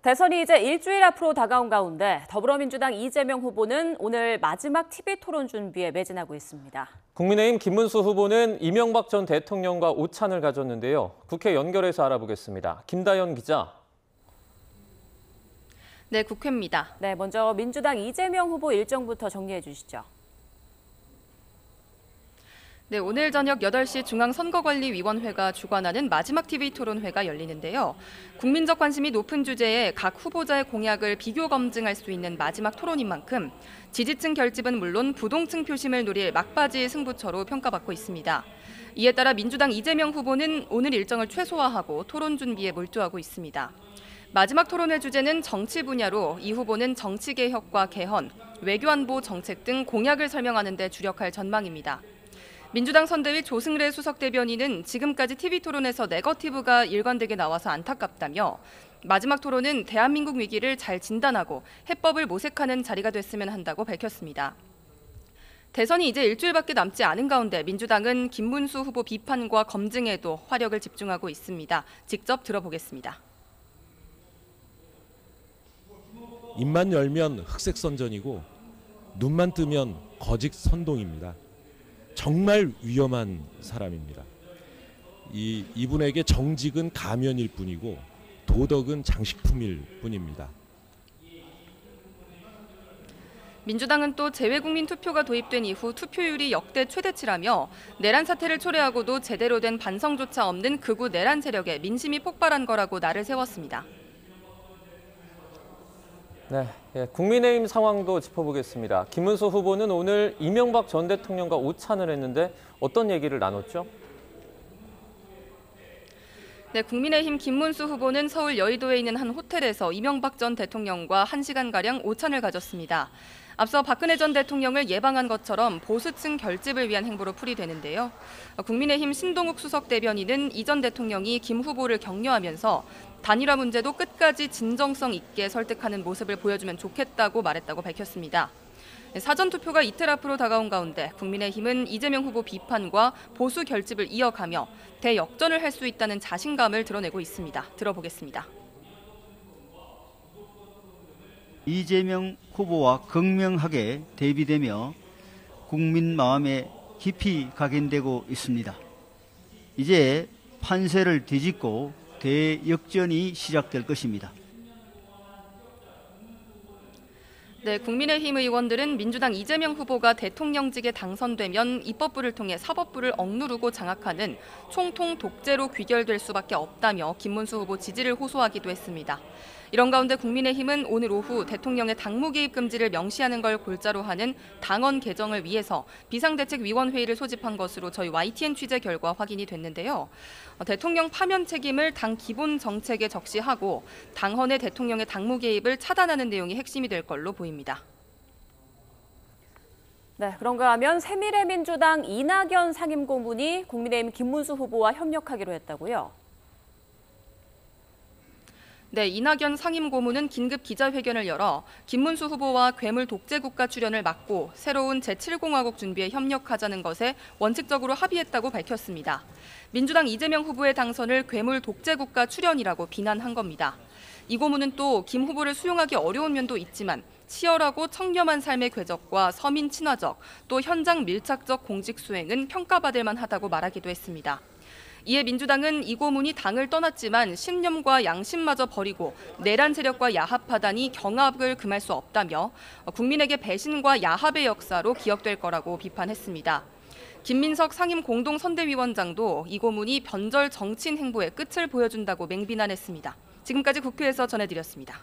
대선이 이제 일주일 앞으로 다가온 가운데 더불어민주당 이재명 후보는 오늘 마지막 TV 토론 준비에 매진하고 있습니다. 국민의힘 김문수 후보는 이명박 전 대통령과 오찬을 가졌는데요. 국회 연결해서 알아보겠습니다. 김다연 기자. 네, 국회입니다. 네, 먼저 민주당 이재명 후보 일정부터 정리해 주시죠. 네, 오늘 저녁 8시 중앙선거관리위원회가 주관하는 마지막 TV 토론회가 열리는데요. 국민적 관심이 높은 주제에 각 후보자의 공약을 비교 검증할 수 있는 마지막 토론인 만큼 지지층 결집은 물론 부동층 표심을 노릴 막바지 승부처로 평가받고 있습니다. 이에 따라 민주당 이재명 후보는 오늘 일정을 최소화하고 토론 준비에 몰두하고 있습니다. 마지막 토론회 주제는 정치 분야로 이 후보는 정치개혁과 개헌, 외교안보 정책 등 공약을 설명하는 데 주력할 전망입니다. 민주당 선대위 조승래 수석대변인은 지금까지 TV토론에서 네거티브가 일관되게 나와서 안타깝다며 마지막 토론은 대한민국 위기를 잘 진단하고 해법을 모색하는 자리가 됐으면 한다고 밝혔습니다. 대선이 이제 일주일밖에 남지 않은 가운데 민주당은 김문수 후보 비판과 검증에도 화력을 집중하고 있습니다. 직접 들어보겠습니다. 입만 열면 흑색 선전이고 눈만 뜨면 거짓 선동입니다. 정말 위험한 사람입니다. 이분에게 정직은 가면일 뿐이고 도덕은 장식품일 뿐입니다. 민주당은 또 재외국민 투표가 도입된 이후 투표율이 역대 최대치라며 내란 사태를 초래하고도 제대로 된 반성조차 없는 극우 내란 세력에 민심이 폭발한 거라고 날을 세웠습니다. 네, 국민의힘 상황도 짚어보겠습니다. 김문수 후보는 오늘 이명박 전 대통령과 오찬을 했는데 어떤 얘기를 나눴죠? 네, 국민의힘 김문수 후보는 서울 여의도에 있는 한 호텔에서 이명박 전 대통령과 1시간가량 오찬을 가졌습니다. 앞서 박근혜 전 대통령을 예방한 것처럼 보수층 결집을 위한 행보로 풀이되는데요. 국민의힘 신동욱 수석 대변인은 이 전 대통령이 김 후보를 격려하면서 단일화 문제도 끝까지 진정성 있게 설득하는 모습을 보여주면 좋겠다고 말했다고 밝혔습니다. 사전투표가 이틀 앞으로 다가온 가운데 국민의힘은 이재명 후보 비판과 보수 결집을 이어가며 대역전을 할 수 있다는 자신감을 드러내고 있습니다. 들어보겠습니다. 이재명 후보와 극명하게 대비되며 국민 마음에 깊이 각인되고 있습니다. 이제 판세를 뒤집고 대역전이 시작될 것입니다. 네, 국민의힘 의원들은 민주당 이재명 후보가 대통령직에 당선되면 입법부를 통해 사법부를 억누르고 장악하는 총통 독재로 귀결될 수밖에 없다며 김문수 후보 지지를 호소하기도 했습니다. 이런 가운데 국민의힘은 오늘 오후 대통령의 당무 개입 금지를 명시하는 걸 골자로 하는 당헌 개정을 위해서 비상대책위원회의를 소집한 것으로 저희 YTN 취재 결과 확인이 됐는데요. 대통령 파면 책임을 당 기본 정책에 적시하고 당헌의 대통령의 당무 개입을 차단하는 내용이 핵심이 될 걸로 보입니다. 네, 그런가 하면 새미래민주당 이낙연 상임고문이 국민의힘 김문수 후보와 협력하기로 했다고요? 네, 이낙연 상임고문은 긴급 기자회견을 열어 김문수 후보와 괴물 독재국가 출연을 막고 새로운 제7공화국 준비에 협력하자는 것에 원칙적으로 합의했다고 밝혔습니다. 민주당 이재명 후보의 당선을 괴물 독재국가 출연이라고 비난한 겁니다. 이 고문은 또 김 후보를 수용하기 어려운 면도 있지만 치열하고 청렴한 삶의 궤적과 서민 친화적, 또 현장 밀착적 공직 수행은 평가받을 만하다고 말하기도 했습니다. 이에 민주당은 이 고문이 당을 떠났지만 신념과 양심마저 버리고 내란 세력과 야합하다니 경합을 금할 수 없다며 국민에게 배신과 야합의 역사로 기억될 거라고 비판했습니다. 김민석 상임 공동선대위원장도 이 고문이 변절 정치인 행보의 끝을 보여준다고 맹비난했습니다. 지금까지 국회에서 전해드렸습니다.